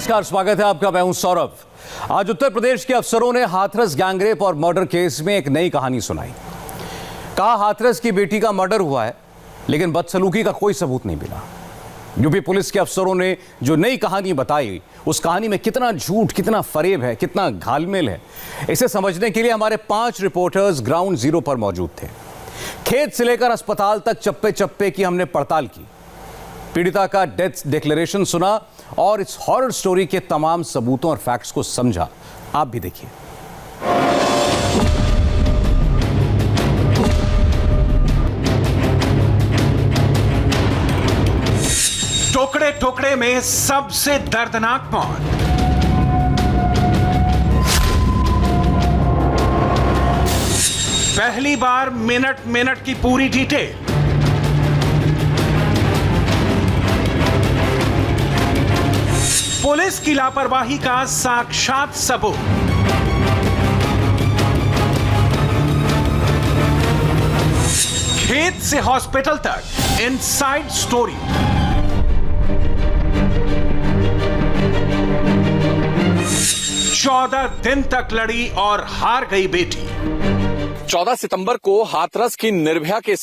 नमस्कार, स्वागत है आपका। मैं हूं सौरभ। आज उत्तर प्रदेश के अफसरों ने हाथरस गैंगरेप और मर्डर केस में एक नई कहानी सुनाई। कहा हाथरस की बेटी का मर्डर हुआ है, लेकिन बदसलूकी का कोई सबूत नहीं मिला। यूपी पुलिस के अफसरों ने जो नई कहानी बताई, उस कहानी में कितना झूठ, कितना फरेब है, कितना घालमेल है, इसे समझने के लिए हमारे 5 रिपोर्टर्स ग्राउंड जीरो पर मौजूद थे। खेत से लेकर अस्पताल तक चप्पे चप्पे की हमने पड़ताल की, पीड़िता का डेथ डिक्लेरेशन सुना और इस हॉरर स्टोरी के तमाम सबूतों और फैक्ट्स को समझा। आप भी देखिए। टुकड़े टुकड़े में सबसे दर्दनाक मौत। पहली बार मिनट मिनट की पूरी डिटेल। पुलिस की लापरवाही का साक्षात सबूत। खेत से हॉस्पिटल तक इनसाइड स्टोरी। चौदह दिन तक लड़ी और हार गई बेटी। 14 सितंबर को हाथरस की निर्भया के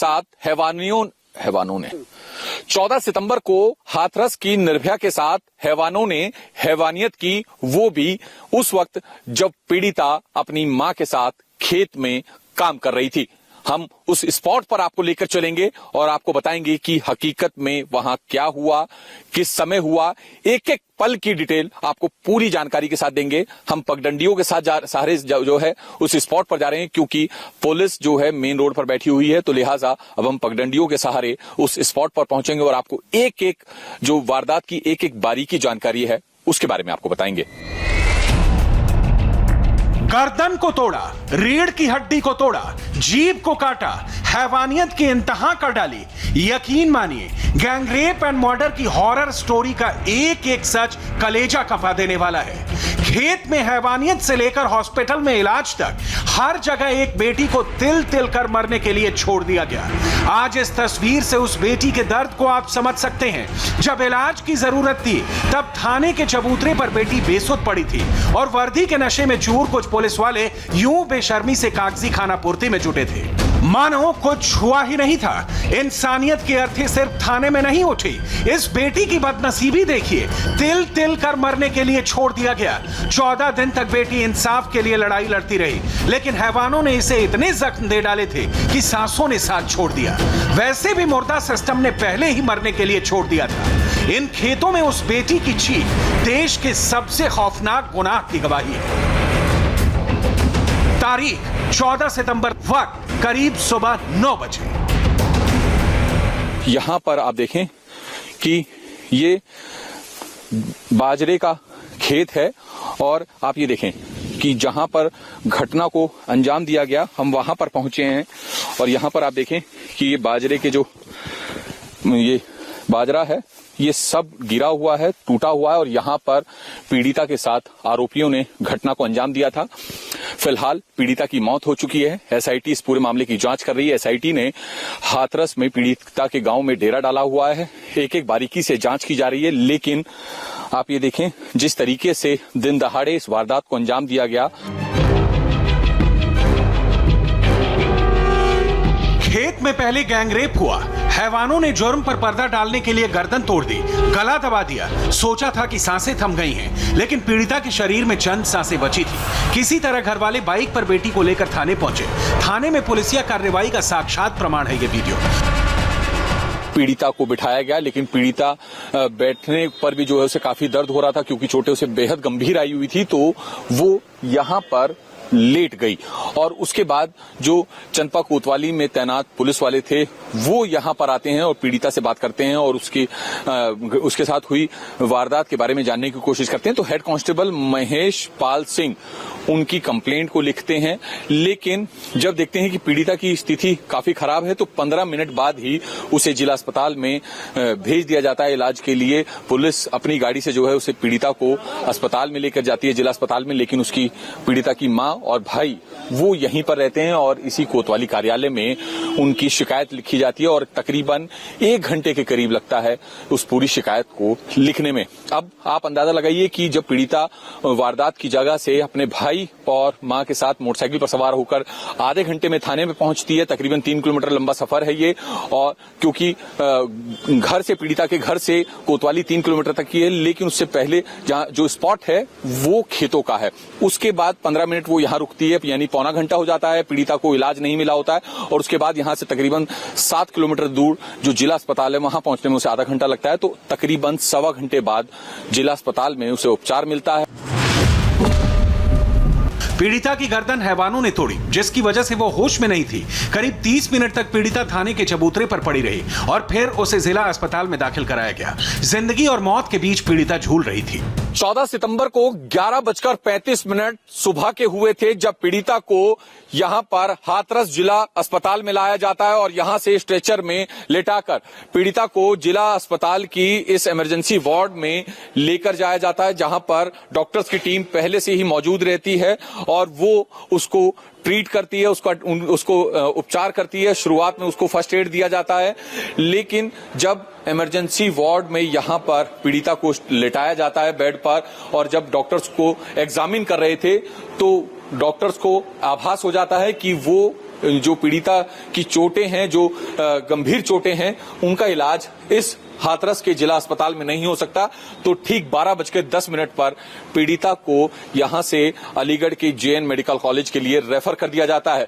साथ हैवानों ने हैवानियत की, वो भी उस वक्त जब पीड़िता अपनी मां के साथ खेत में काम कर रही थी। हम उस स्पॉट पर आपको लेकर चलेंगे और आपको बताएंगे कि हकीकत में वहां क्या हुआ, किस समय हुआ, एक एक पल की डिटेल आपको पूरी जानकारी के साथ देंगे। हम पगडंडियों के साथ सहारे जो है उस स्पॉट पर जा रहे हैं, क्योंकि पुलिस जो है मेन रोड पर बैठी हुई है, तो लिहाजा अब हम पगडंडियों के सहारे उस स्पॉट पर पहुंचेंगे और आपको एक एक जो वारदात की एक एक बारीकी जानकारी है उसके बारे में आपको बताएंगे। गर्दन को तोड़ा, रीढ़ की हड्डी को तोड़ा, जीभ को काटा, हैवानियत की इंतहा कर डाली। यकीन मानिए, गैंगरेप एंड मर्डर की हॉरर स्टोरी का एक एक सच कलेजा कपा देने वाला है। खेत में हैवानियत से लेकर हॉस्पिटल में इलाज तक हर जगह एक बेटी को तिल तिल कर मरने के लिए छोड़ दिया गया। आज इस तस्वीर से उस बेटी के दर्द को आप समझ सकते हैं। जब इलाज की जरूरत थी, तब थाने के चबूतरे पर बेटी बेसुध पड़ी थी और वर्दी के नशे में चूर कुछ पुलिस वाले यूं बेशर्मी से कागजी खानापूर्ति में जुटे थे, मानो कुछ हुआ ही नहीं था। इंसानियत की अर्थी सिर्फ थाने में नहीं उठी, इस बेटी की बदनसीबी देखिए, तिल तिल कर मरने के लिए छोड़ दिया गया। 14 दिन तक बेटी इंसाफ के लिए लड़ाई लड़ती रही, लेकिन हैवानों ने इसे इतने जख्म दे डाले थे कि सांसों ने साथ छोड़ दिया। वैसे भी मुर्दा सिस्टम ने पहले ही मरने के लिए छोड़ दिया था। इन खेतों में उस बेटी की चीख देश के सबसे खौफनाक गुनाह की गवाही है। तारीख 14 सितंबर, वक्त करीब सुबह 9 बजे। यहां पर आप देखें कि ये बाजरे का खेत है और आप ये देखें कि जहां पर घटना को अंजाम दिया गया, हम वहां पर पहुंचे हैं और यहां पर आप देखें कि ये बाजरे के जो ये बाजरा है, ये सब गिरा हुआ है, टूटा हुआ है और यहाँ पर पीड़िता के साथ आरोपियों ने घटना को अंजाम दिया था। फिलहाल पीड़िता की मौत हो चुकी है। एसआईटी इस पूरे मामले की जांच कर रही है। एसआईटी ने हाथरस में पीड़िता के गांव में डेरा डाला हुआ है। एक एक बारीकी से जांच की जा रही है, लेकिन आप ये देखें जिस तरीके से दिन दहाड़े इस वारदात को अंजाम दिया गया। खेत में पहले गैंगरेप हुआ, हैवानों ने जुर्म पर पर्दा डालने के लिए गर्दन तोड़ दी, गला दबा दिया। सोचा था कि सांसें थम गई हैं, लेकिन पीड़िता के शरीर में चंद सांसें बची थी। किसी तरह घरवाले बाइक पर बेटी को लेकर थाने पहुंचे। थाने में पुलिसिया कार्रवाई का साक्षात प्रमाण है ये वीडियो। पीड़िता को बिठाया गया, लेकिन पीड़िता बैठने पर भी जो है उसे काफी दर्द हो रहा था, क्योंकि चोटें उसे बेहद गंभीर आई हुई थी, तो वो यहाँ पर लेट गई। और उसके बाद जो चंपा कोतवाली में तैनात पुलिस वाले थे, वो यहाँ पर आते हैं और पीड़िता से बात करते हैं और उसके साथ हुई वारदात के बारे में जानने की कोशिश करते हैं। तो हेड कांस्टेबल महेश पाल सिंह उनकी कंप्लेंट को लिखते हैं, लेकिन जब देखते हैं कि पीड़िता की स्थिति काफी खराब है, तो 15 मिनट बाद ही उसे जिला अस्पताल में भेज दिया जाता है इलाज के लिए। पुलिस अपनी गाड़ी से जो है उसे पीड़िता को अस्पताल में लेकर जाती है, जिला अस्पताल में, लेकिन उसकी पीड़िता की मां और भाई वो यहीं पर रहते हैं और इसी कोतवाली कार्यालय में उनकी शिकायत लिखी जाती है और तकरीबन 1 घंटे के करीब लगता है उस पूरी शिकायत को लिखने में। अब आप अंदाजा लगाइए कि जब पीड़िता वारदात की जगह से अपने भाई और मां के साथ मोटरसाइकिल पर सवार होकर आधे घंटे में थाने में पहुंचती है, तकरीबन 3 किलोमीटर लंबा सफर है ये, और क्योंकि घर से पीड़िता के घर से कोतवाली 3 किलोमीटर तक की है, लेकिन उससे पहले जहां जो स्पॉट है वो खेतों का है। उसके बाद 15 मिनट वो यहाँ रुकती है, यानी पौना घंटा हो जाता है, पीड़िता को इलाज नहीं मिला होता है, और उसके बाद यहाँ से तकरीबन 7 किलोमीटर दूर जो जिला अस्पताल है वहां पहुंचने में उसे आधा घंटा लगता है। तो तकरीबन 1.25 घंटे बाद जिला अस्पताल में उसे उपचार मिलता है। पीड़िता की गर्दन हैवानों ने तोड़ी, जिसकी वजह से वो होश में नहीं थी। करीब 30 मिनट तक पीड़िता थाने के चबूतरे पर पड़ी रही और फिर उसे जिला अस्पताल में दाखिल कराया गया। जिंदगी और मौत के बीच पीड़िता झूल रही थी। 14 सितंबर को 11:35 सुबह के हुए थे जब पीड़िता को यहां पर हाथरस जिला अस्पताल में लाया जाता है और यहां से स्ट्रेचर में लेटाकर पीड़िता को जिला अस्पताल की इस इमरजेंसी वार्ड में लेकर जाया जाता है, जहां पर डॉक्टर्स की टीम पहले से ही मौजूद रहती है और वो उसको ट्रीट करती है, उसको उपचार करती है। शुरुआत में उसको फर्स्ट एड दिया जाता है, लेकिन जब इमरजेंसी वार्ड में यहां पर पीड़िता को लेटाया जाता है बेड पर और जब डॉक्टर्स को एग्जामिन कर रहे थे तो डॉक्टर्स को आभास हो जाता है कि वो जो पीड़िता की चोटें हैं, जो गंभीर चोटें हैं, उनका इलाज इस हाथरस के जिला अस्पताल में नहीं हो सकता। तो ठीक 12:10 पर पीड़िता को यहां से अलीगढ़ के JN मेडिकल कॉलेज के लिए रेफर कर दिया जाता है।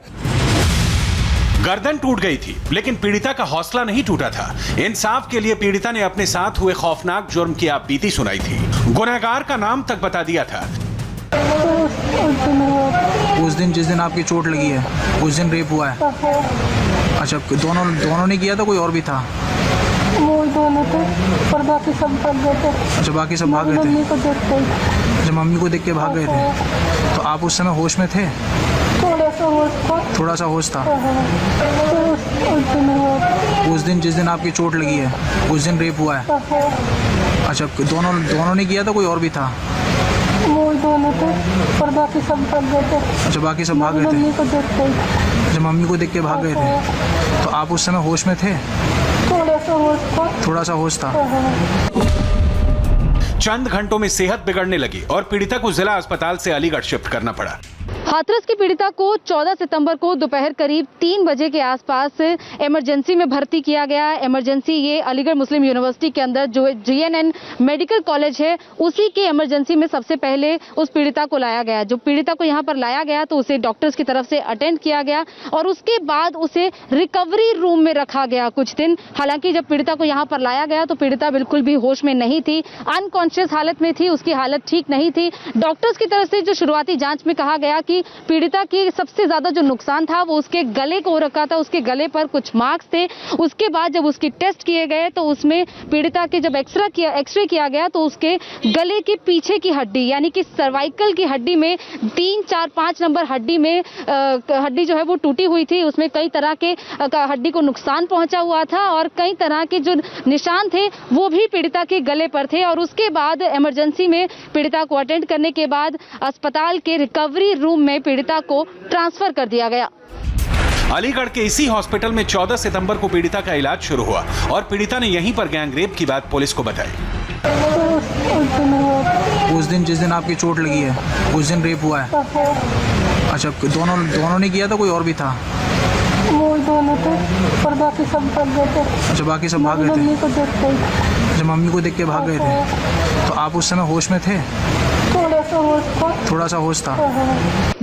गर्दन टूट गई थी, लेकिन पीड़िता का हौसला नहीं टूटा था। इंसाफ के लिए पीड़िता ने अपने साथ हुए खौफनाक जुर्म की आपबीती सुनाई थी। गुनहगार का नाम तक बता दिया था। उस दिन जिस दिन आपकी चोट लगी है उस दिन रेप हुआ है। अच्छा, दोनों ने किया था, कोई और भी था? वो दोनों थे और बाकी सब भाग गए थे। अच्छा, बाकी सब भाग गए थे। मम्मी को देख के। अच्छा, मम्मी को देख के भाग गए थे। तो आप उस समय होश में थे? थोड़ा सा होश था। थोड़ा सा होश था। तो उस दिन जिस दिन आपकी चोट लगी है उस दिन रेप हुआ है। अच्छा, दोनों ने किया था, कोई और भी था? वो दोनों थे और बाकी सब भाग गए थे। अच्छा, बाकी सब भाग गए थे। मम्मी को देख के। अच्छा, मम्मी को देख के भाग गए थे। तो आप उस समय होश में थे? थोड़ा सा होश था। थोड़ा सा होश था। चंद घंटों में सेहत बिगड़ने लगी और पीड़िता को जिला अस्पताल से अलीगढ़ शिफ्ट करना पड़ा। हाथरस की पीड़िता को 14 सितंबर को दोपहर करीब 3 बजे के आसपास इमरजेंसी में भर्ती किया गया। इमरजेंसी ये अलीगढ़ मुस्लिम यूनिवर्सिटी के अंदर जो JNN मेडिकल कॉलेज है उसी के इमरजेंसी में सबसे पहले उस पीड़िता को लाया गया। जो पीड़िता को यहाँ पर लाया गया तो उसे डॉक्टर्स की तरफ से अटेंड किया गया और उसके बाद उसे रिकवरी रूम में रखा गया कुछ दिन। हालांकि जब पीड़िता को यहाँ पर लाया गया तो पीड़िता बिल्कुल भी होश में नहीं थी, अनकॉन्शियस हालत में थी, उसकी हालत ठीक नहीं थी। डॉक्टर्स की तरफ से जो शुरुआती जांच में कहा गया कि पीड़िता की सबसे ज्यादा जो नुकसान था वो उसके गले को हो रखा था, उसके गले पर कुछ मार्क्स थे। उसके बाद जब उसकी टेस्ट किए गए तो उसमें पीड़िता के जब एक्सरे किया गया तो उसके गले के पीछे की हड्डी यानी कि सर्वाइकल की हड्डी में 3, 4, 5 नंबर हड्डी में हड्डी जो है वो टूटी हुई थी। उसमें कई तरह के हड्डी को नुकसान पहुंचा हुआ था और कई तरह के जो निशान थे वो भी पीड़िता के गले पर थे। और उसके बाद इमरजेंसी में पीड़िता को अटेंड करने के बाद अस्पताल के रिकवरी रूम में पीड़िता को ट्रांसफर कर दिया गया। अलीगढ़ के इसी हॉस्पिटल में 14 सितंबर को पीड़िता का इलाज शुरू हुआ और पीड़िता ने यहीं पर गैंगरेप की बात पुलिस को बताई। उस दिन जिस दिन आपकी चोट लगी है उस दिन रेप हुआ है। अच्छा, दोनों ने किया था, कोई और भी था? वो दोनों थे और बाकी सब भाग गए थे। अच्छा, बाकी सब भाग गए थे। मम्मी को देख के। अच्छा, मम्मी को देख के भाग गए थे। तो आप उस समय होश में थे? थोड़ा सा होश था। थोड़ा सा होश था।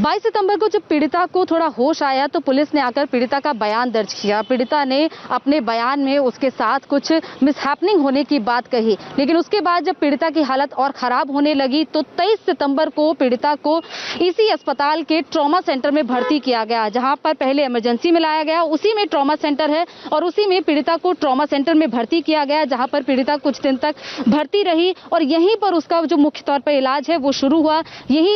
22 सितंबर को जब पीड़िता को थोड़ा होश आया तो पुलिस ने आकर पीड़िता का बयान दर्ज किया। पीड़िता ने अपने बयान में उसके साथ कुछ मिसहैपनिंग होने की बात कही, लेकिन उसके बाद जब पीड़िता की हालत और खराब होने लगी तो 23 सितंबर को पीड़िता को इसी अस्पताल के ट्रॉमा सेंटर में भर्ती किया गया। जहां पर पहले इमरजेंसी में लाया गया उसी में ट्रॉमा सेंटर है और उसी में पीड़िता को ट्रॉमा सेंटर में भर्ती किया गया, जहां पर पीड़िता कुछ दिन तक भर्ती रही और यहीं पर उसका जो मुख्य तौर पर इलाज है वो शुरू हुआ।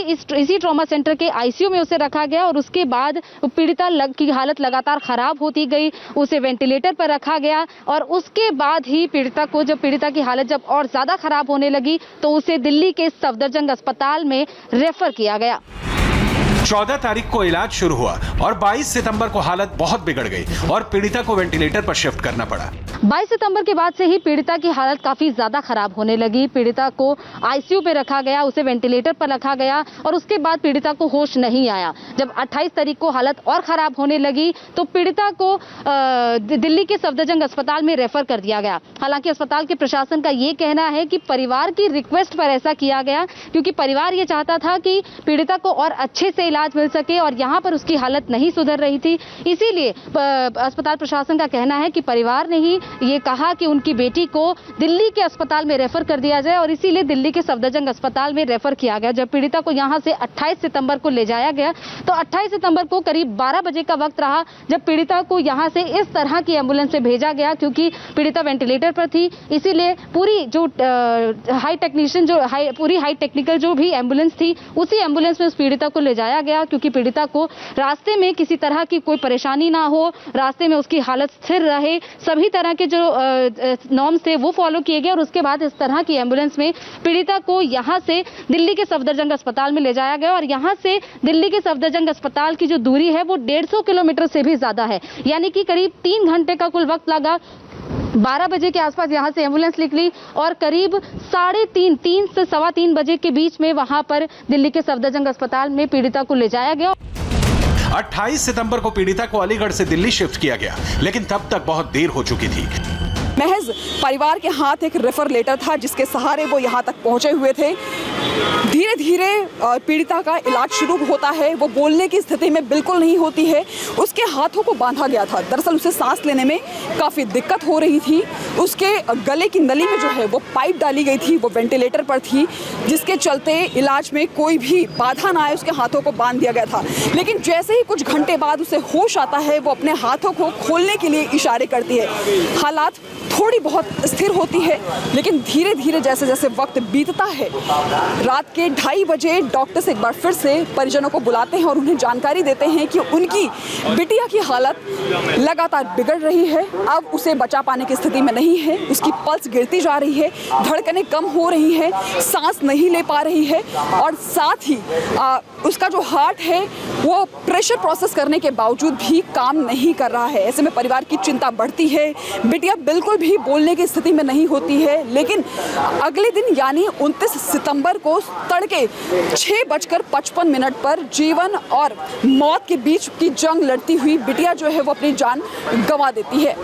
इसी ट्रॉमा सेंटर के ICU में उसे रखा गया और उसके बाद पीड़िता की हालत लगातार खराब होती गई, उसे वेंटिलेटर पर रखा गया और उसके बाद ही पीड़िता की हालत जब और ज्यादा खराब होने लगी तो उसे दिल्ली के सफदरजंग अस्पताल में रेफर किया गया। 14 तारीख को इलाज शुरू हुआ और 22 सितंबर को हालत बहुत बिगड़ गई और पीड़िता को वेंटिलेटर पर शिफ्ट करना पड़ा। 22 सितंबर के बाद से ही पीड़िता की हालत काफी ज्यादा खराब होने लगी। पीड़िता को आईसीयू पे रखा गया, उसे वेंटिलेटर पर रखा गया और उसके बाद पीड़िता को होश नहीं आया। जब 28 तारीख को हालत और खराब होने लगी तो पीड़िता को दिल्ली के सफदरजंग अस्पताल में रेफर कर दिया गया। हालांकि अस्पताल के प्रशासन का ये कहना है कि परिवार की रिक्वेस्ट पर ऐसा किया गया, क्योंकि परिवार ये चाहता था कि पीड़िता को और अच्छे से इलाज मिल सके और यहाँ पर उसकी हालत नहीं सुधर रही थी। इसीलिए अस्पताल प्रशासन का कहना है कि परिवार ने ही ये कहा कि उनकी बेटी को दिल्ली के अस्पताल में रेफर कर दिया जाए और इसीलिए दिल्ली के सफदरजंग अस्पताल में रेफर किया गया। जब पीड़िता को यहाँ से 28 सितंबर को ले जाया गया तो 28 सितंबर को करीब 12 बजे का वक्त रहा जब पीड़िता को यहाँ से इस तरह की एम्बुलेंस से भेजा गया, क्योंकि पीड़िता वेंटिलेटर पर थी। इसीलिए पूरी जो हाई टेक्निकल जो भी एम्बुलेंस थी उसी एम्बुलेंस में उस पीड़िता को ले जाया गया, क्योंकि पीड़िता को रास्ते में किसी तरह की कोई परेशानी ना हो, रास्ते में उसकी हालत स्थिर रहे, सभी तरह के जो नॉर्म्स थे वो फॉलो किए गए और उसके बाद इस तरह की एम्बुलेंस में पीड़िता को यहाँ से दिल्ली के सफदरजंग अस्पताल में ले जाया गया। और यहाँ से दिल्ली के सफदरजंग अस्पताल की जो दूरी है वो 150 किलोमीटर से भी ज्यादा है, यानी कि करीब 3 घंटे का कुल वक्त लगा। 12 बजे के आसपास यहाँ से एम्बुलेंस निकली और करीब 3:30 से 3:15 बजे के बीच में वहां पर दिल्ली के सफदरजंग अस्पताल में पीड़िता को ले जाया गया। 28 सितंबर को पीड़िता को अलीगढ़ से दिल्ली शिफ्ट किया गया, लेकिन तब तक बहुत देर हो चुकी थी। महज परिवार के हाथ एक रेफर लेटर था जिसके सहारे वो यहाँ तक पहुँचे हुए थे। धीरे धीरे पीड़िता का इलाज शुरू होता है। वो बोलने की स्थिति में बिल्कुल नहीं होती है। उसके हाथों को बांधा गया था। दरअसल उसे सांस लेने में काफ़ी दिक्कत हो रही थी। उसके गले की नली में जो है वो पाइप डाली गई थी, वो वेंटिलेटर पर थी, जिसके चलते इलाज में कोई भी बाधा ना आए उसके हाथों को बांध दिया गया था। लेकिन जैसे ही कुछ घंटे बाद उसे होश आता है वो अपने हाथों को खोलने के लिए इशारे करती है। हालात थोड़ी बहुत स्थिर होती है, लेकिन धीरे धीरे जैसे जैसे वक्त बीतता है, रात के 2:30 बजे डॉक्टर्स एक बार फिर से परिजनों को बुलाते हैं और उन्हें जानकारी देते हैं कि उनकी बिटिया की हालत लगातार बिगड़ रही है। अब उसे बचा पाने की स्थिति में नहीं है। उसकी पल्स गिरती जा रही है, धड़कनें कम हो रही है, सांस नहीं ले पा रही है और साथ ही उसका जो हार्ट है वो प्रेशर प्रोसेस करने के बावजूद भी काम नहीं कर रहा है। ऐसे में परिवार की चिंता बढ़ती है। बिटिया बिल्कुल भी बोलने की स्थिति में नहीं होती है। लेकिन अगले दिन यानी 29 सितंबर को तड़के 6:55 पर जीवन और मौत के बीच की जंग लड़ती हुई बिटिया जो है वो अपनी जान गंवा देती है।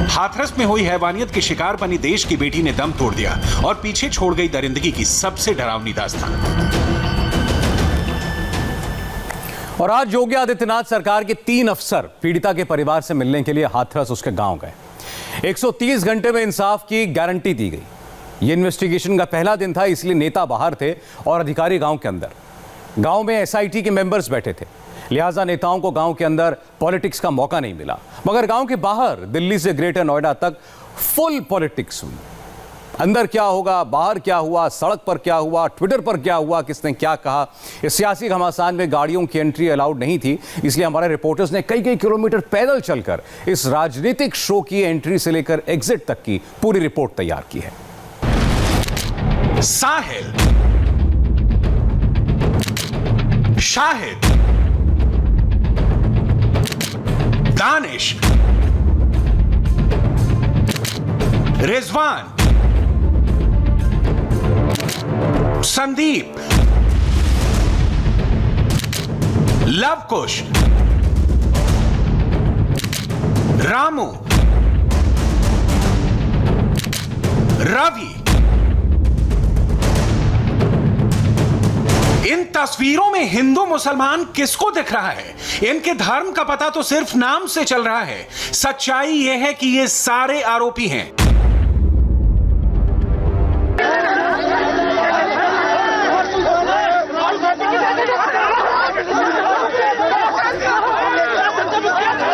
हाथरस में हुई हैवानियत के शिकार बनी देश की बेटी ने दम तोड़ दिया और पीछे छोड़ गई दरिंदगी की सबसे डरावनी दास्तान। और आज योगी आदित्यनाथ सरकार के 3 अफसर पीड़िता के परिवार से मिलने के लिए हाथरस उसके गांव गए। 130 घंटे में इंसाफ की गारंटी दी गई। यह इन्वेस्टिगेशन का पहला दिन था, इसलिए नेता बाहर थे और अधिकारी गांव के अंदर। गांव में एसआईटी के मेंबर्स बैठे थे, लिहाजा नेताओं को गांव के अंदर पॉलिटिक्स का मौका नहीं मिला। मगर गांव के बाहर दिल्ली से ग्रेटर नोएडा तक फुल पॉलिटिक्स हुई। अंदर क्या होगा, बाहर क्या हुआ, सड़क पर क्या हुआ, ट्विटर पर क्या हुआ, किसने क्या कहा, इस सियासी घमासान में गाड़ियों की एंट्री अलाउड नहीं थी। इसलिए हमारे रिपोर्टर्स ने कई किलोमीटर पैदल चलकर इस राजनीतिक शो की एंट्री से लेकर एग्जिट तक की पूरी रिपोर्ट तैयार की है। साहिल, शाहिद, दानिश, रिजवान, संदीप, लवकुश, रामू, रवि। इन तस्वीरों में हिंदू मुसलमान किसको दिख रहा है? इनके धर्म का पता तो सिर्फ नाम से चल रहा है। सच्चाई यह है कि ये सारे आरोपी हैं।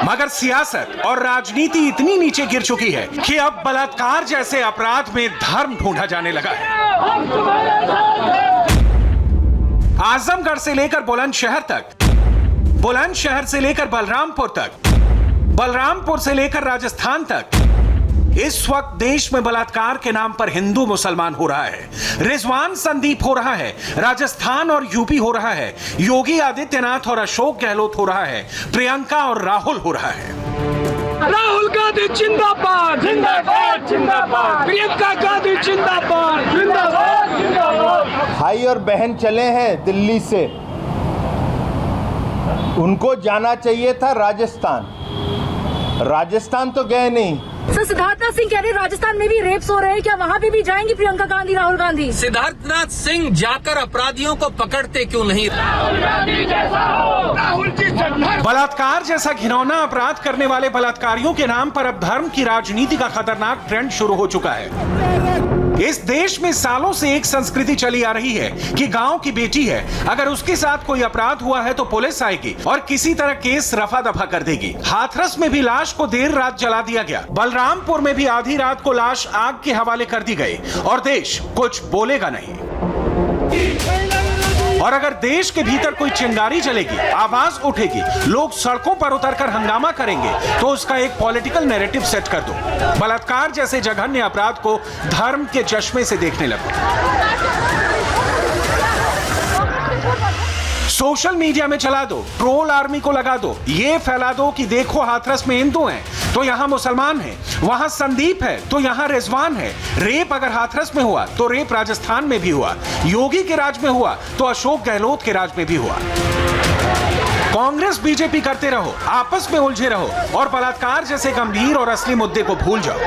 मगर सियासत और राजनीति इतनी नीचे गिर चुकी है कि अब बलात्कार जैसे अपराध में धर्म ढूंढा जाने लगा है। आजमगढ़ से लेकर बुलंदशहर तक, बुलंदशहर से लेकर बलरामपुर तक, बलरामपुर से लेकर राजस्थान तक, इस वक्त देश में बलात्कार के नाम पर हिंदू मुसलमान हो रहा है। रिजवान संदीप हो रहा है, राजस्थान और यूपी हो रहा है, योगी आदित्यनाथ और अशोक गहलोत हो रहा है, प्रियंका और राहुल हो रहा है। राहुल गांधी जिंदाबाद जिंदाबाद जिंदाबाद, प्रियंका गांधी जिंदाबाद जिंदाबाद जिंदाबाद। भाई और बहन चले हैं दिल्ली से, उनको जाना चाहिए था राजस्थान, राजस्थान तो गए नहीं। सर सिद्धार्थनाथ सिंह कह रहे राजस्थान में भी रेप्स हो रहे हैं, क्या वहाँ पे भी जाएंगी प्रियंका गांधी राहुल गांधी? सिद्धार्थनाथ सिंह जाकर अपराधियों को पकड़ते क्यों नहीं? राहुल गांधी जैसा हो, राहुल जी बलात्कार जैसा घिनौना अपराध करने वाले बलात्कारियों के नाम पर अब धर्म की राजनीति का खतरनाक ट्रेंड शुरू हो चुका है। इस देश में सालों से एक संस्कृति चली आ रही है कि गांव की बेटी है, अगर उसके साथ कोई अपराध हुआ है तो पुलिस आएगी और किसी तरह केस रफा दफा कर देगी। हाथरस में भी लाश को देर रात जला दिया गया, बलरामपुर में भी आधी रात को लाश आग के हवाले कर दी गई और देश कुछ बोलेगा नहीं। और अगर देश के भीतर कोई चिंगारी जलेगी, आवाज उठेगी, लोग सड़कों पर उतरकर हंगामा करेंगे, तो उसका एक पॉलिटिकल नैरेटिव सेट कर दो। बलात्कार जैसे जघन्य अपराध को धर्म के चश्मे से देखने लगो। सोशल मीडिया में चला दो, ट्रोल आर्मी को लगा दो, ये फैला दो कि देखो हाथरस में हिंदू हैं तो यहां मुसलमान हैं, वहां संदीप है तो यहां रिजवान है। रेप अगर हाथरस में हुआ तो रेप राजस्थान में भी हुआ, योगी के राज में हुआ तो अशोक गहलोत के राज में भी हुआ। कांग्रेस बीजेपी करते रहो, आपस में उलझे रहो और बलात्कार जैसे गंभीर और असली मुद्दे को भूल जाओ।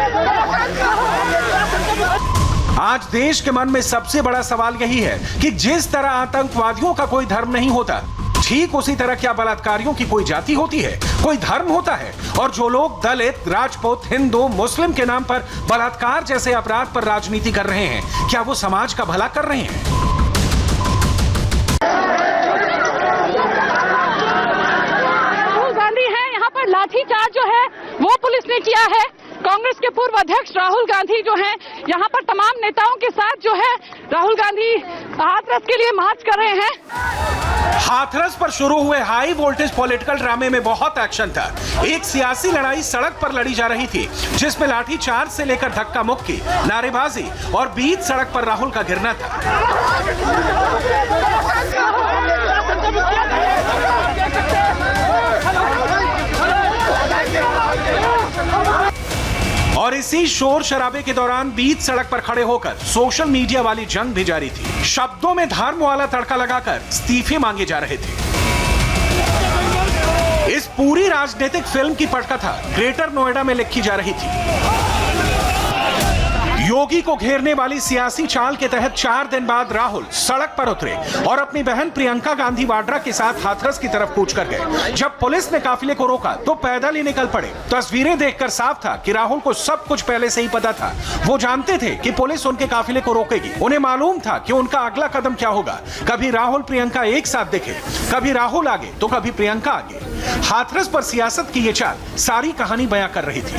आज देश के मन में सबसे बड़ा सवाल यही है कि जिस तरह आतंकवादियों का कोई धर्म नहीं होता, ठीक उसी तरह क्या बलात्कारियों की कोई जाति होती है, कोई धर्म होता है? और जो लोग दलित, राजपूत, हिंदू, मुस्लिम के नाम पर बलात्कार जैसे अपराध पर राजनीति कर रहे हैं, क्या वो समाज का भला कर रहे हैं? राहुल गांधी है, यहाँ पर लाठीचार्ज जो है वो पुलिस ने किया है। कांग्रेस के पूर्व अध्यक्ष राहुल गांधी जो हैं, यहाँ पर तमाम नेताओं के साथ जो है राहुल गांधी हाथरस के लिए मार्च कर रहे हैं। हाथरस पर शुरू हुए हाई वोल्टेज पॉलिटिकल ड्रामे में बहुत एक्शन था। एक सियासी लड़ाई सड़क पर लड़ी जा रही थी, जिसमें लाठीचार्ज से लेकर धक्का मुक्की, नारेबाजी और बीच सड़क पर राहुल का गिरना था। और इसी शोर शराबे के दौरान बीच सड़क पर खड़े होकर सोशल मीडिया वाली जंग भी जारी थी। शब्दों में धर्म वाला तड़का लगाकर इस्तीफे मांगे जा रहे थे। इस पूरी राजनीतिक फिल्म की पटकथा ग्रेटर नोएडा में लिखी जा रही थी। योगी को घेरने वाली सियासी चाल के तहत 4 दिन बाद राहुल सड़क पर उतरे और अपनी बहन प्रियंका गांधी वाड्रा के साथ हाथरस की तरफ कूच कर गए। जब पुलिस ने काफिले को रोका तो पैदल ही निकल पड़े। तस्वीरें देखकर साफ था कि राहुल को सब कुछ पहले से ही पता था। वो जानते थे कि पुलिस उनके काफिले को रोकेगी। उन्हें मालूम था कि उनका अगला कदम क्या होगा। कभी राहुल प्रियंका एक साथ दिखे, कभी राहुल आगे तो कभी प्रियंका आगे। हाथरस पर सियासत की ये चाल सारी कहानी बयां कर रही थी।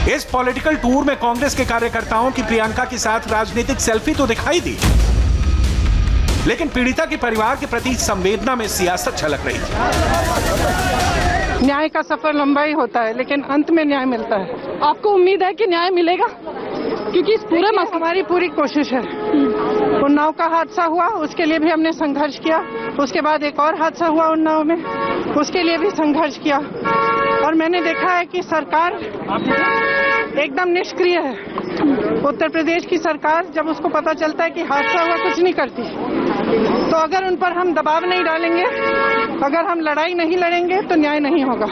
इस पॉलिटिकल टूर में कांग्रेस के कार्यकर्ताओं की प्रियंका के साथ राजनीतिक सेल्फी तो दिखाई दी, लेकिन पीड़िता के परिवार के प्रति संवेदना में सियासत झलक रही थी। न्याय का सफर लंबा ही होता है, लेकिन अंत में न्याय मिलता है। आपको उम्मीद है कि न्याय मिलेगा? क्योंकि इस पूरे हमारी पूरी कोशिश है। उन्नाव का हादसा हुआ, उसके लिए भी हमने संघर्ष किया। उसके बाद एक और हादसा हुआ उन्नाव में, उसके लिए भी संघर्ष किया। और मैंने देखा है कि सरकार एकदम निष्क्रिय है। उत्तर प्रदेश की सरकार जब उसको पता चलता है कि हादसा हुआ, कुछ नहीं करती। तो अगर उन पर हम दबाव नहीं डालेंगे, अगर हम लड़ाई नहीं लड़ेंगे तो न्याय नहीं होगा।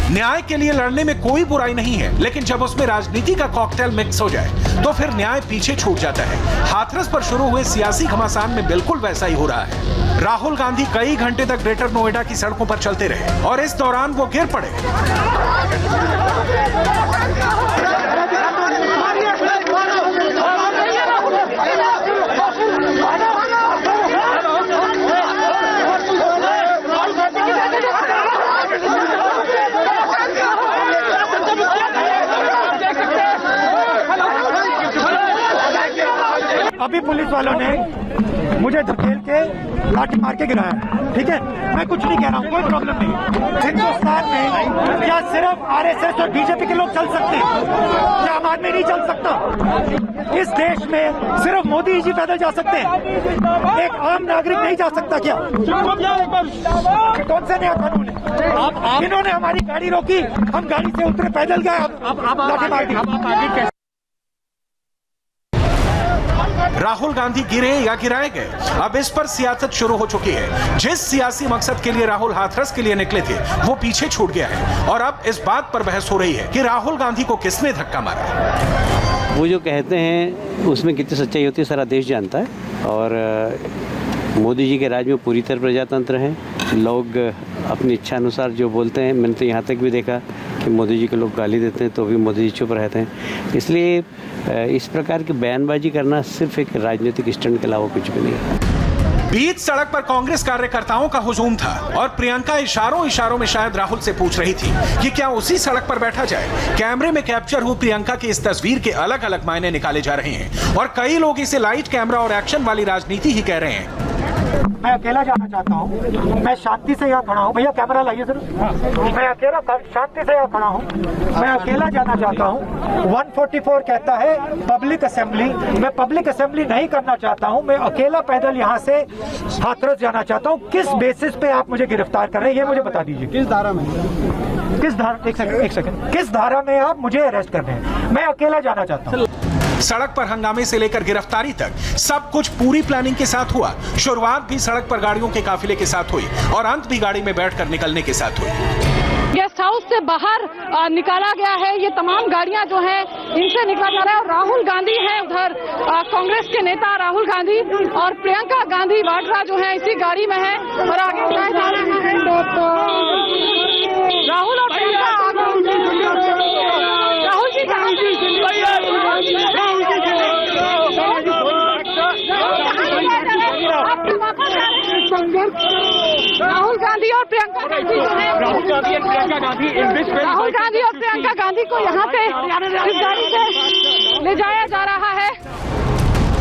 न्याय के लिए लड़ने में कोई बुराई नहीं है, लेकिन जब उसमें राजनीति का कॉकटेल मिक्स हो जाए तो फिर न्याय पीछे छूट जाता है। हाथरस पर शुरू हुए सियासी घमासान में बिल्कुल वैसा ही हो रहा है। राहुल गांधी कई घंटे तक ग्रेटर नोएडा की सड़कों पर चलते रहे और इस दौरान वो गिर पड़े। अभी पुलिस वालों ने मुझे धकेल के लाठी मार के गिराया, ठीक है। मैं कुछ नहीं कह रहा हूँ, कोई प्रॉब्लम नहीं। हिंदुस्तान में क्या सिर्फ आरएसएस और बीजेपी के लोग चल सकते हैं? क्या आम आदमी नहीं चल सकता? इस देश में सिर्फ मोदी जी पैदल जा सकते हैं, एक आम नागरिक नहीं जा सकता क्या? कौन सा नया कानून है? इन्होंने हमारी गाड़ी रोकी, हम गाड़ी से उतरे, पैदल गए, लाठी मार दी। राहुल गांधी गिरे या गिराए गए, अब इस पर सियासत शुरू हो चुकी है। जिस सियासी मकसद के लिए राहुल हाथरस के लिए निकले थे वो पीछे छूट गया है और अब इस बात पर बहस हो रही है कि राहुल गांधी को किसने धक्का मारा। वो जो कहते हैं उसमें कितनी सच्चाई होती है सारा देश जानता है। और मोदी जी के राज में पूरी तरह प्रजातंत्र है, लोग अपनी इच्छा अनुसार जो बोलते हैं। मैंने तो यहाँ तक भी देखा कि मोदी जी के लोग गाली देते हैं तो भी मोदी जी चुप रहते हैं। इसलिए इस प्रकार की बयानबाजी करना सिर्फ एक राजनीतिक स्टंट के अलावा कुछ भी नहीं है। बीच सड़क पर कांग्रेस कार्यकर्ताओं का हुजूम था और प्रियंका इशारों में शायद राहुल से पूछ रही थी कि क्या उसी सड़क पर बैठा जाए। कैमरे में कैप्चर हुई प्रियंका की इस तस्वीर के अलग अलग मायने निकाले जा रहे हैं और कई लोग इसे लाइट कैमरा और एक्शन वाली राजनीति ही कह रहे हैं। मैं अकेला जाना चाहता हूँ, मैं शांति से यहाँ खड़ा हूँ। भैया कैमरा लाइए सर। मैं अकेला शांति से यहाँ खड़ा हूँ, मैं अकेला जाना चाहता हूँ। 144 कहता है पब्लिक असेंबली, मैं पब्लिक असेंबली नहीं करना चाहता हूँ। मैं अकेला पैदल यहाँ से हाथरस जाना चाहता हूँ। किस बेसिस पे आप मुझे गिरफ्तार कर रहे हैं ये मुझे बता दीजिए। किस धारा में? किस धारा? एक सेकंड, किस धारा में आप मुझे अरेस्ट कर रहे हैं? मैं अकेला जाना चाहता हूँ। सड़क पर हंगामे से लेकर गिरफ्तारी तक सब कुछ पूरी प्लानिंग के साथ हुआ। शुरुआत भी सड़क पर गाड़ियों के काफिले के साथ हुई और अंत भी गाड़ी में बैठकर निकलने के साथ हुई। गेस्ट हाउस से बाहर निकाला गया है, ये तमाम गाड़ियां जो हैं इनसे निकाला जा रहा है और राहुल गांधी हैं उधर, कांग्रेस के नेता राहुल गांधी और प्रियंका गांधी वाड्रा जो है इसी गाड़ी में है और आगे बढ़ाए जा रहे हैं। राहुल और प्रियंका राहुल जी राहुल गांधी और प्रियंका गांधी जो है राहुल गांधी और प्रियंका गांधी को यहाँ से इस गाड़ी से ले जाया जा रहा है।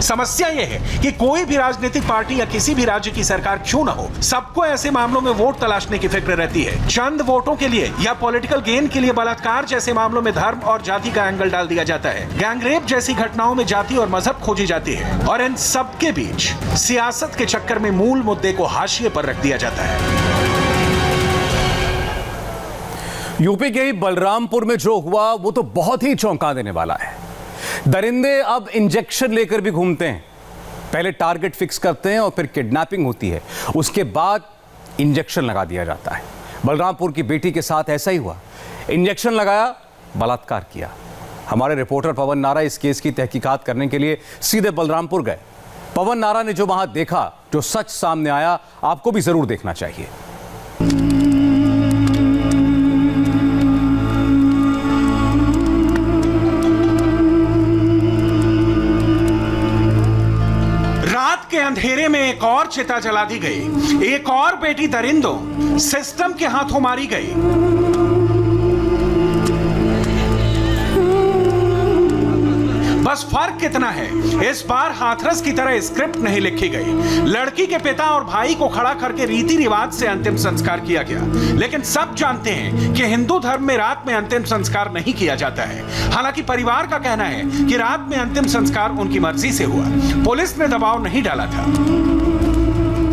समस्या यह है कि कोई भी राजनीतिक पार्टी या किसी भी राज्य की सरकार क्यों न हो, सबको ऐसे मामलों में वोट तलाशने की फिक्र रहती है। चंद वोटों के लिए या पॉलिटिकल गेन के लिए बलात्कार जैसे मामलों में धर्म और जाति का एंगल डाल दिया जाता है। गैंगरेप जैसी घटनाओं में जाति और मजहब खोजी जाती है और इन सब के बीच सियासत के चक्कर में मूल मुद्दे को हाशिए पर रख दिया जाता है। यूपी के ही बलरामपुर में जो हुआ वो तो बहुत ही चौंका देने वाला है। दरिंदे अब इंजेक्शन लेकर भी घूमते हैं। पहले टारगेट फिक्स करते हैं और फिर किडनैपिंग होती है, उसके बाद इंजेक्शन लगा दिया जाता है। बलरामपुर की बेटी के साथ ऐसा ही हुआ, इंजेक्शन लगाया, बलात्कार किया। हमारे रिपोर्टर पवन नारा इस केस की तहकीकात करने के लिए सीधे बलरामपुर गए। पवन नारा ने जो वहां देखा, जो सच सामने आया, आपको भी जरूर देखना चाहिए। रात के अंधेरे में एक और चिता जला दी गई, एक और बेटी दरिंदों सिस्टम के हाथों मारी गई। बस फर्क कितना है, इस बार हाथरस की तरह स्क्रिप्ट नहीं लिखी गई। लड़की के पिता और भाई को खड़ा करके रीति रिवाज से अंतिम संस्कार किया गया, लेकिन सब जानते हैं कि हिंदू धर्म में रात में अंतिम संस्कार नहीं किया जाता है। हालांकि परिवार का कहना है कि रात में अंतिम संस्कार उनकी मर्जी से हुआ, पुलिस ने दबाव नहीं डाला था।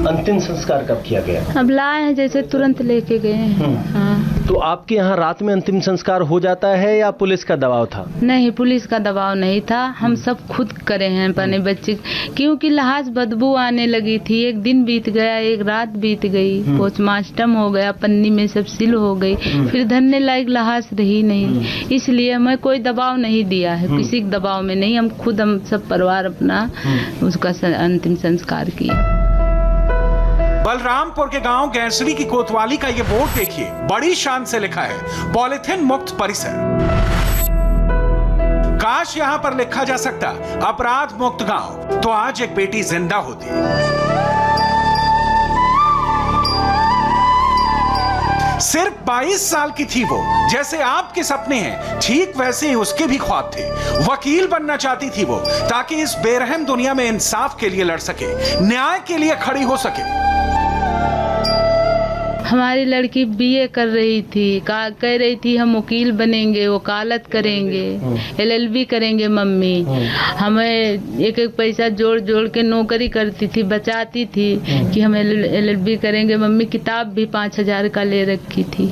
अंतिम संस्कार कब किया गया? अब लाए हैं, जैसे तुरंत लेके गए हैं। हाँ। तो आपके यहाँ रात में अंतिम संस्कार हो जाता है या पुलिस का दबाव था? नहीं, पुलिस का दबाव नहीं था, हम सब खुद करे हैं अपने बच्चे, क्योंकि लहास बदबू आने लगी थी। एक दिन बीत गया, एक रात बीत गई, पोस्टमार्टम हो गया, पन्नी में सब सील हो गई, फिर धरने लायक लहास रही नहीं। इसलिए हमें कोई दबाव नहीं दिया है, किसी के दबाव में नहीं, हम सब परिवार अपना उसका अंतिम संस्कार किया। बलरामपुर के गांव गैंसड़ी की कोतवाली का ये बोर्ड देखिए, बड़ी शान से लिखा है पॉलिथीन मुक्त परिसर। काश यहां पर लिखा जा सकता अपराध मुक्त गांव, तो आज एक बेटी जिंदा होती। सिर्फ 22 साल की थी वो। जैसे आपके सपने हैं ठीक वैसे ही उसके भी ख्वाब थे। वकील बनना चाहती थी वो, ताकि इस बेरहम दुनिया में इंसाफ के लिए लड़ सके, न्याय के लिए खड़ी हो सके। हमारी लड़की बीए कर रही थी, कह रही थी हम वकील बनेंगे, वकालत करेंगे, एलएलबी करेंगे मम्मी। हमें एक एक पैसा जोड़ जोड़ के नौकरी करती थी, बचाती थी कि हम एलएलबी करेंगे मम्मी। किताब भी 5000 का ले रखी थी।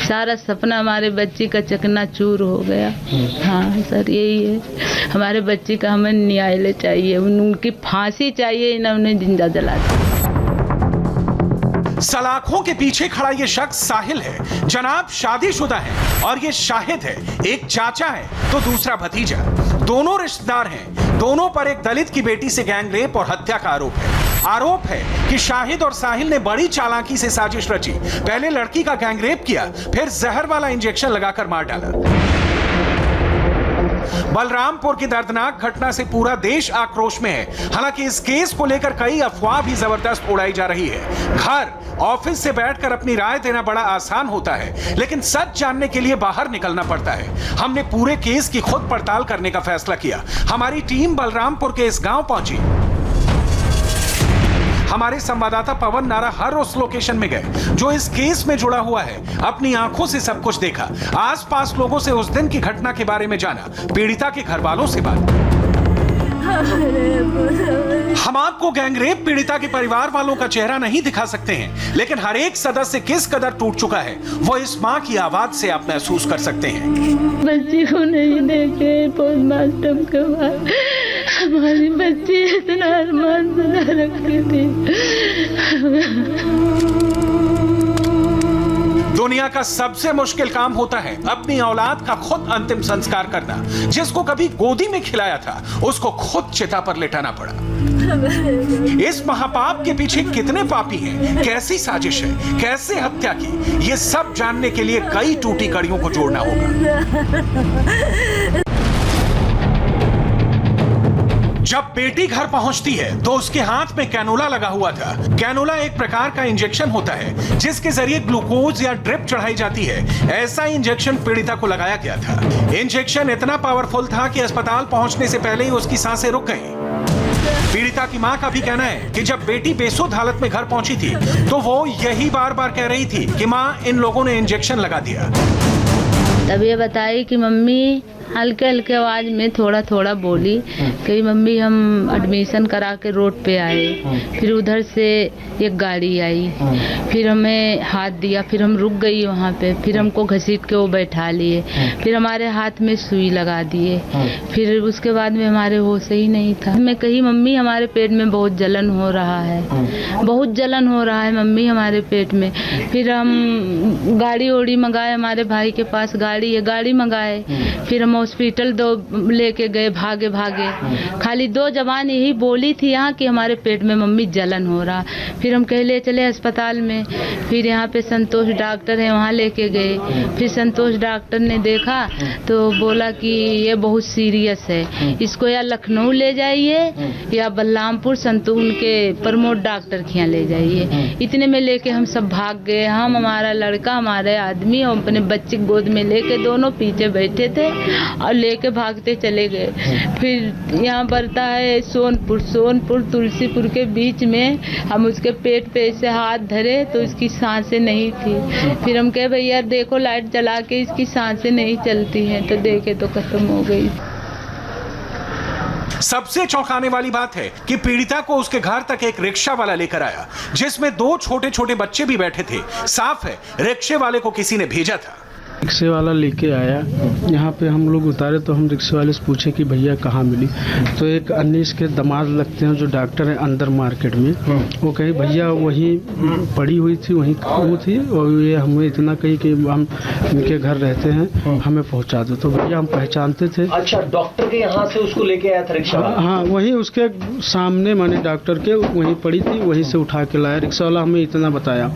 सारा सपना हमारे बच्ची का चकनाचूर हो गया। हाँ सर, यही है हमारे बच्ची का, हमें न्याय चाहिए, उनकी फांसी चाहिए, ना उन्हें जिंदा जला दे। सलाखों के पीछे खड़ा ये शख्स साहिल है। जनाब शादीशुदा है और ये शाहिद है। एक चाचा है तो दूसरा भतीजा। दोनों रिश्तेदार हैं। दोनों पर एक दलित की बेटी से गैंगरेप और हत्या का आरोप है कि शाहिद और साहिल ने बड़ी चालाकी से साजिश रची। पहले लड़की का गैंगरेप किया, फिर जहर वाला इंजेक्शन लगाकर मार डाला। बलरामपुर की दर्दनाक घटना से पूरा देश आक्रोश में है। हालांकि इस केस को लेकर कई अफवाह भी जबरदस्त उड़ाई जा रही है। घर ऑफिस से बैठकर अपनी राय देना बड़ा आसान होता है, लेकिन सच जानने के लिए बाहर निकलना पड़ता है। हमने पूरे केस की खुद पड़ताल करने का फैसला किया। हमारी टीम बलरामपुर के इस गांव पहुंची। हमारे संवाददाता पवन नारा हर उस लोकेशन में गए जो इस केस में जुड़ा हुआ है। अपनी आंखों से सब कुछ देखा, आसपास लोगों से उस दिन की घटना के बारे में जाना, पीड़िता के घर वालों से बात। हम आपको गैंगरेप पीड़िता के परिवार वालों का चेहरा नहीं दिखा सकते हैं, लेकिन हर एक सदस्य किस कदर टूट चुका है वो इस मां की आवाज से आप महसूस कर सकते हैं। बच्ची को नहीं देखे पोस्टमार्टम के बाद हमारी बच्ची इतना अरमान बना रखी थी। दुनिया का सबसे मुश्किल काम होता है अपनी औलाद का खुद अंतिम संस्कार करना। जिसको कभी गोदी में खिलाया था उसको खुद चिता पर लेटाना पड़ा। इस महापाप के पीछे कितने पापी हैं, कैसी साजिश है, कैसे हत्या की, ये सब जानने के लिए कई टूटी कड़ियों को जोड़ना होगा। जब बेटी घर पहुंचती है तो उसके हाथ में कैनोला लगा हुआ था। कैनोला एक प्रकार का इंजेक्शन होता है जिसके जरिए ग्लूकोज या ड्रिप चढ़ाई जाती है। ऐसा इंजेक्शन पीड़िता को लगाया गया था। इंजेक्शन इतना पावरफुल था कि अस्पताल पहुंचने से पहले ही उसकी सांसें रुक गईं। पीड़िता की मां का भी कहना है कि जब बेटी बेसुध हालत में घर पहुंची थी तो वो यही बार बार कह रही थी कि मां, इन लोगों ने इंजेक्शन लगा दिया। तब ये बताई कि मम्मी, हल्के हल्के आवाज में थोड़ा थोड़ा बोली कि मम्मी हम एडमिशन करा के रोड पे आए। फिर उधर से एक गाड़ी आई, फिर हमें हाथ दिया, फिर हम रुक गई वहाँ पे। फिर हमको घसीट के वो बैठा लिए, फिर हमारे हाथ में सुई लगा दिए। फिर उसके बाद में हमारे होश ही नहीं था। मैं कही मम्मी हमारे पेट में बहुत जलन हो रहा है, बहुत जलन हो रहा है मम्मी हमारे पेट में। फिर हम गाड़ी ओड़ी मंगाए, हमारे भाई के पास गाड़ी है, गाड़ी मंगाए। फिर हम हॉस्पिटल लेके गए, भागे भागे। खाली 2 जवान यही बोली थी यहाँ कि हमारे पेट में मम्मी जलन हो रहा। फिर हम कह ले चले अस्पताल में। फिर यहाँ पे संतोष डॉक्टर है, वहाँ लेके गए। फिर संतोष डॉक्टर ने देखा तो बोला कि ये बहुत सीरियस है, इसको या लखनऊ ले जाइए या बलरामपुर उनके प्रमोद डॉक्टर के यहाँ ले जाइए। इतने में लेके हम सब भाग गए। हम, हमारा लड़का, हमारे आदमी, हम अपने बच्चे गोद में लेके दोनों पीछे बैठे थे और लेके भागते चले गए। फिर यहाँ पड़ता है सोनपुर तुलसीपुर के बीच में। हम उसके पेट पे ऐसे हाथ धरे तो उसकी सांसें नहीं थी। फिर हम कहे भैया देखो लाइट जला के, इसकी सांसें नहीं चलती हैं। तो देखे तो खत्म हो गई। सबसे चौंकाने वाली बात है कि पीड़िता को उसके घर तक एक रिक्शा वाला लेकर आया जिसमें 2 छोटे छोटे बच्चे भी बैठे थे। साफ है रिक्शे वाले को किसी ने भेजा था। रिक्शे वाला लेके आया, यहाँ पे हम लोग उतारे तो हम रिक्शे वाले से पूछे कि भैया कहाँ मिली। तो एक अन्य इसके दामाद लगते हैं जो डॉक्टर है अंदर मार्केट में, वो कहे भैया वहीं पड़ी हुई थी, वहीं वो थी। और ये हमें इतना कही कि हम इनके घर रहते हैं, हमें पहुँचा दो। तो भैया हम पहचानते थे। अच्छा, डॉक्टर के यहाँ से उसको लेके आया था रिक्शा वाला? हाँ, वहीं उसके सामने माने डॉक्टर के वहीं पड़ी थी, वहीं से उठा के लाया। रिक्शा वाला हमें इतना बताया।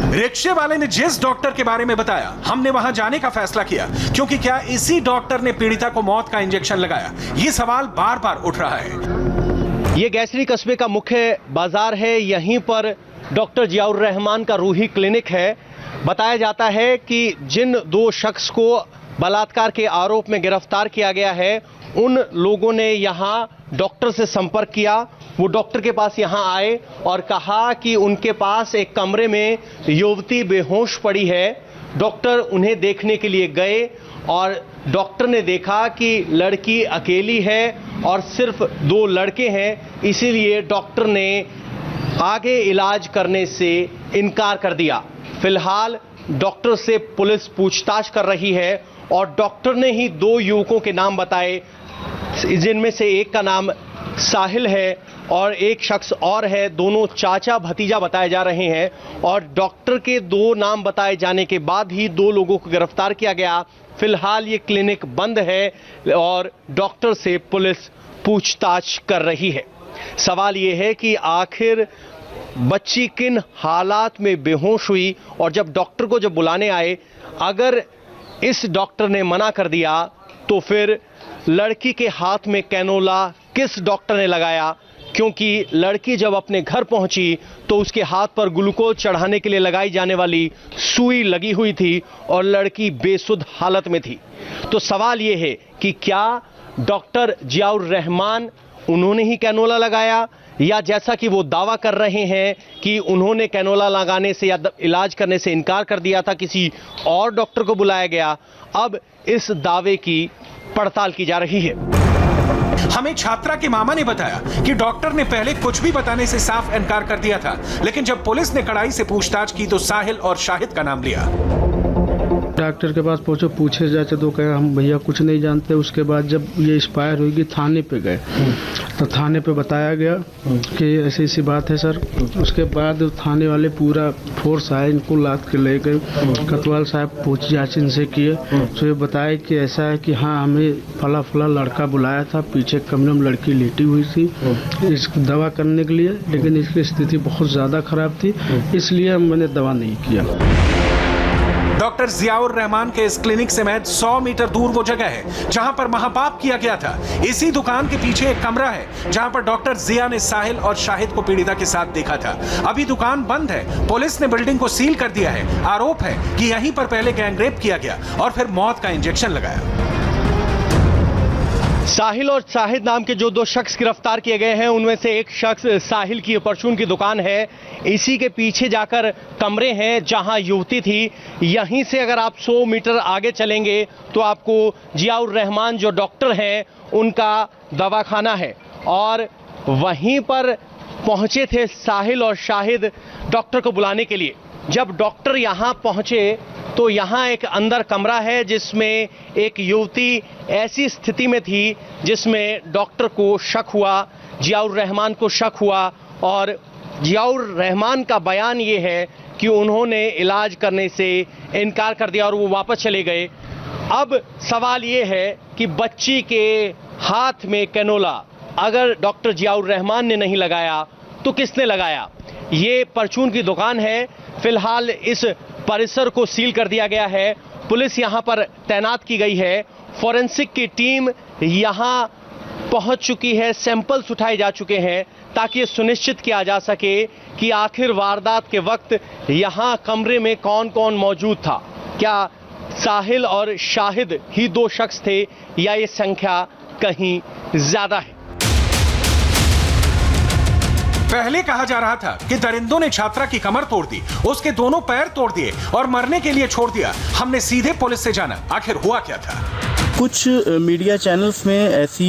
रिक्शे वाले ने जिस डॉक्टर के बारे में बताया, हमने वहां जाने का फैसला किया, क्योंकि क्या इसी डॉक्टर ने पीड़िता को मौत का इंजेक्शन लगाया? ये सवाल बार बार उठ रहा है। ये गैसरी कस्बे का मुख्य बाजार है। यहीं पर डॉक्टर जियाउर रहमान का रूही क्लिनिक है। बताया जाता है कि जिन 2 शख्स को बलात्कार के आरोप में गिरफ्तार किया गया है, उन लोगों ने यहाँ डॉक्टर से संपर्क किया। वो डॉक्टर के पास यहाँ आए और कहा कि उनके पास एक कमरे में युवती बेहोश पड़ी है। डॉक्टर उन्हें देखने के लिए गए और डॉक्टर ने देखा कि लड़की अकेली है और सिर्फ 2 लड़के हैं, इसीलिए डॉक्टर ने आगे इलाज करने से इनकार कर दिया। फिलहाल डॉक्टर से पुलिस पूछताछ कर रही है और डॉक्टर ने ही 2 युवकों के नाम बताए, जिनमें से एक का नाम साहिल है और एक शख्स और है। दोनों चाचा भतीजा बताए जा रहे हैं और डॉक्टर के 2 नाम बताए जाने के बाद ही 2 लोगों को गिरफ्तार किया गया। फिलहाल ये क्लिनिक बंद है और डॉक्टर से पुलिस पूछताछ कर रही है। सवाल ये है कि आखिर बच्ची किन हालात में बेहोश हुई और जब डॉक्टर को बुलाने आए, अगर इस डॉक्टर ने मना कर दिया तो फिर लड़की के हाथ में कैनोला किस डॉक्टर ने लगाया, क्योंकि लड़की जब अपने घर पहुंची तो उसके हाथ पर ग्लूकोज चढ़ाने के लिए लगाई जाने वाली सुई लगी हुई थी और लड़की बेसुध हालत में थी। तो सवाल ये है कि क्या डॉक्टर जियाउर रहमान उन्होंने ही कैनोला लगाया, या जैसा कि वो दावा कर रहे हैं कि उन्होंने कैनोला लगाने से या इलाज करने से इनकार कर दिया था, किसी और डॉक्टर को बुलाया गया। अब इस दावे की पड़ताल की जा रही है। हमें छात्रा के मामा ने बताया कि डॉक्टर ने पहले कुछ भी बताने से साफ इनकार कर दिया था, लेकिन जब पुलिस ने कड़ाई से पूछताछ की तो साहिल और शाहिद का नाम लिया। डॉक्टर के पास पूछे जाते तो कहे हम भैया कुछ नहीं जानते। उसके बाद जब ये एक्सपायर होगी थाने पे गए तो थाने पे बताया गया कि ऐसी ऐसी बात है सर। उसके बाद थाने वाले पूरा फोर्स आए, इनको लाद के ले गए। कतवाल साहब पूछताछ इनसे किए तो ये बताया कि ऐसा है कि हाँ हमें फला फला लड़का बुलाया था, पीछे कमरे में लड़की लेटी हुई थी इस दवा करने के लिए, लेकिन इसकी स्थिति बहुत ज़्यादा खराब थी, इसलिए मैंने दवा नहीं किया। डॉक्टर जियाउर रहमान के इस क्लिनिक से महज 100 मीटर दूर वो जगह है जहां पर महापाप किया गया था। इसी दुकान के पीछे एक कमरा है जहां पर डॉक्टर जिया ने साहिल और शाहिद को पीड़िता के साथ देखा था। अभी दुकान बंद है। पुलिस ने बिल्डिंग को सील कर दिया है। आरोप है कि यहीं पर पहले गैंगरेप किया गया और फिर मौत का इंजेक्शन लगाया। साहिल और शाहिद नाम के जो 2 शख्स गिरफ्तार किए गए हैं, उनमें से एक शख्स साहिल की परचून की दुकान है। इसी के पीछे जाकर कमरे हैं जहां युवती थी। यहीं से अगर आप 100 मीटर आगे चलेंगे तो आपको जियाउर रहमान जो डॉक्टर हैं उनका दवाखाना है और वहीं पर पहुंचे थे साहिल और शाहिद डॉक्टर को बुलाने के लिए। जब डॉक्टर यहां पहुंचे तो यहाँ एक अंदर कमरा है जिसमें एक युवती ऐसी स्थिति में थी जिसमें डॉक्टर को शक हुआ, जियाउर रहमान को शक हुआ और जियाउर रहमान का बयान ये है कि उन्होंने इलाज करने से इनकार कर दिया और वो वापस चले गए। अब सवाल ये है कि बच्ची के हाथ में कैनोला अगर डॉक्टर जियाउर रहमान ने नहीं लगाया तो किसने लगाया? ये परचून की दुकान है। फिलहाल इस परिसर को सील कर दिया गया है। पुलिस यहां पर तैनात की गई है। फॉरेंसिक की टीम यहां पहुंच चुकी है। सैंपल्स उठाए जा चुके हैं ताकि ये सुनिश्चित किया जा सके कि आखिर वारदात के वक्त यहां कमरे में कौन कौन मौजूद था। क्या साहिल और शाहिद ही 2 शख्स थे या ये संख्या कहीं ज्यादा है? पहले कहा जा रहा था कि दरिंदों ने छात्रा की कमर तोड़ दी, उसके दोनों पैर तोड़ दिए और मरने के लिए छोड़ दिया। हमने सीधे पुलिस से जाना आखिर हुआ क्या था। कुछ मीडिया चैनल्स में ऐसी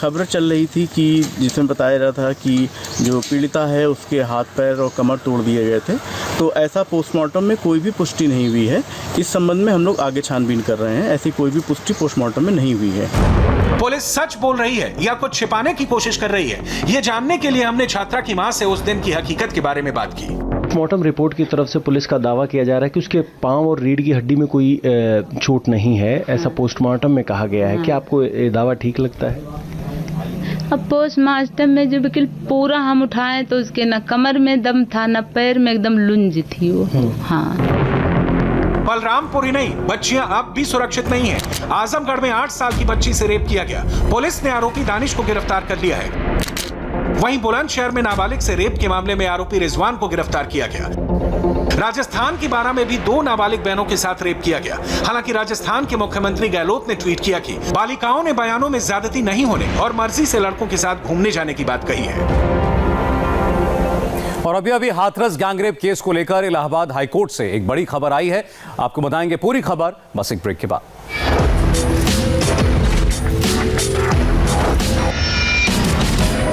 खबर चल रही थी कि जिसमें बताया जा रहा था कि जो पीड़िता है उसके हाथ पैर और कमर तोड़ दिए गए थे। तो ऐसा पोस्टमार्टम में कोई भी पुष्टि नहीं हुई है। इस संबंध में हम लोग आगे छानबीन कर रहे हैं। ऐसी कोई भी पुष्टि पोस्टमार्टम में नहीं हुई है। पुलिस सच बोल रही है या कुछ छिपाने की कोशिश कर रही है, ये जानने के लिए हमने छात्रा की मां से उस दिन की हकीकत के बारे में बात की। पोस्टमार्टम रिपोर्ट की तरफ से पुलिस का दावा किया जा रहा है कि उसके पांव और रीढ़ की हड्डी में कोई चोट नहीं है, ऐसा पोस्टमार्टम में कहा गया है। क्या आपको ये दावा ठीक लगता है? अब पोस्टमार्टम में जो बिल्कुल पूरा हम उठाए तो उसके न कमर में दम था न पैर में, एकदम लुंज थी वो। हाँ, बलरामपुर ही नहीं, बच्चियां अब भी सुरक्षित नहीं हैं। आजमगढ़ में 8 साल की बच्ची से रेप किया गया। पुलिस ने आरोपी दानिश को गिरफ्तार कर लिया है। वहीं बुलंदशहर में नाबालिग से रेप के मामले में आरोपी रिजवान को गिरफ्तार किया गया। राजस्थान की बारां में भी 2 नाबालिग बहनों के साथ रेप किया गया। हालांकि राजस्थान के मुख्यमंत्री गहलोत ने ट्वीट किया कि बालिकाओं ने बयानों में ज्यादती नहीं होने और मर्जी से लड़कों के साथ घूमने जाने की बात कही है। और अभी हाथरस गैंगरेप केस को लेकर इलाहाबाद हाईकोर्ट से एक बड़ी खबर आई है। आपको बताएंगे पूरी खबर बस एक ब्रेक के बाद।